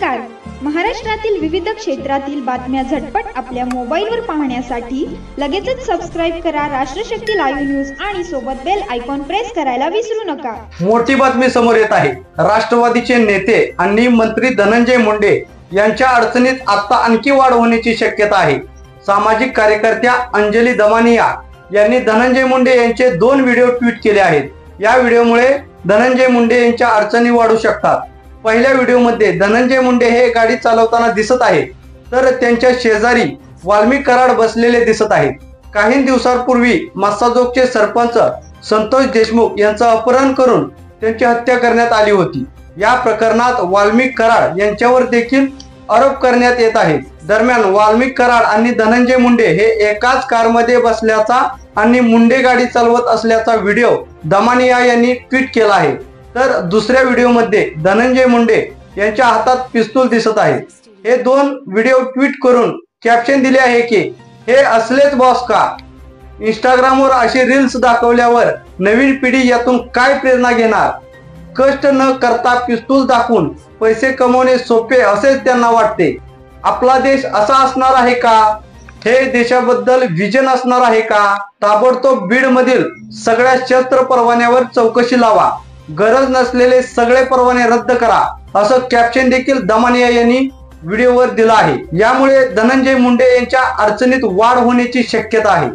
नमस्कार. महाराष्ट्रातील विविध क्षेत्रातील बातम्या झटपट आपल्या मोबाईलवर पाहण्यासाठी लगेचच सबस्क्राइब करा राष्ट्रशक्ती लाईव्ह न्यूज आणि सोबत बेल आयकॉन प्रेस करायला विसरू नका. मोठी बातमी समोर येत आहे. राष्ट्रवादीचे नेते आणि मंत्री धनंजय मुंडे यांच्या अडचणीत आता आणखी वाढ होण्याची शक्यता आहे. सामाजिक कार्यकर्त्या अंजली दमानिया यांनी धनंजय मुंडे यांचे 2 व्हिडिओ ट्विट केले आहेत. या व्हिडिओमुळे धनंजय मुंडे यांच्या अडचणी वाढू शकतात. पहिल्या व्हिडिओमध्ये धनंजय मुंडे हे गाडी चालवताना दिसत आहेत, तर त्यांच्या शेजारी वाल्मिक कराड बसलेले दिसत आहेत. काही दिवसांपूर्वी मस्साजोगचे सरपंच संतोष देशमुख यांचं अपहरण करून त्यांची हत्या करण्यात आली होती. या प्रकरणात वाल्मिक कराड यांच्यावर देखील आरोप करण्यात येत आहेत. दरम्यान वाल्मिक कराड आणि धनंजय मुंडे हे एकाच कारमध्ये बसल्याचा आणि मुंडे गाडी चालवत असल्याचा व्हिडिओ दमानिया यांनी ट्विट केला आहे. तर दुसऱ्या व्हिडिओमध्ये धनंजय मुंडे यांच्या हातात पिस्तूल दिसत आहे. हे 2 व्हिडिओ ट्विट करून कॅप्शन दिले आहे की हे असलेच बॉस का. इंस्टाग्रामवर अशी रील्स दाखवल्यावर नवीन पिढी यातून काय प्रेरणा घेणार. कष्ट न करता पिस्तूल दाखवून पैसे कमवणे सोपे असेच त्यांना वाटते. आपला देश असा असणार आहे का. हे देशाबद्दल विजन असणार आहे का. ताबडतोब बीड मधील सगळ्या शस्त्र परवान्यावर चौकशी लावा. गरज नसलेले सगळे परवाने रद्द करा, असं कॅप्शन देखील दमानिया यांनी व्हिडिओवर दिलं आहे. यामुळे धनंजय मुंडे यांच्या अडचणीत वाढ होण्याची शक्यता आहे.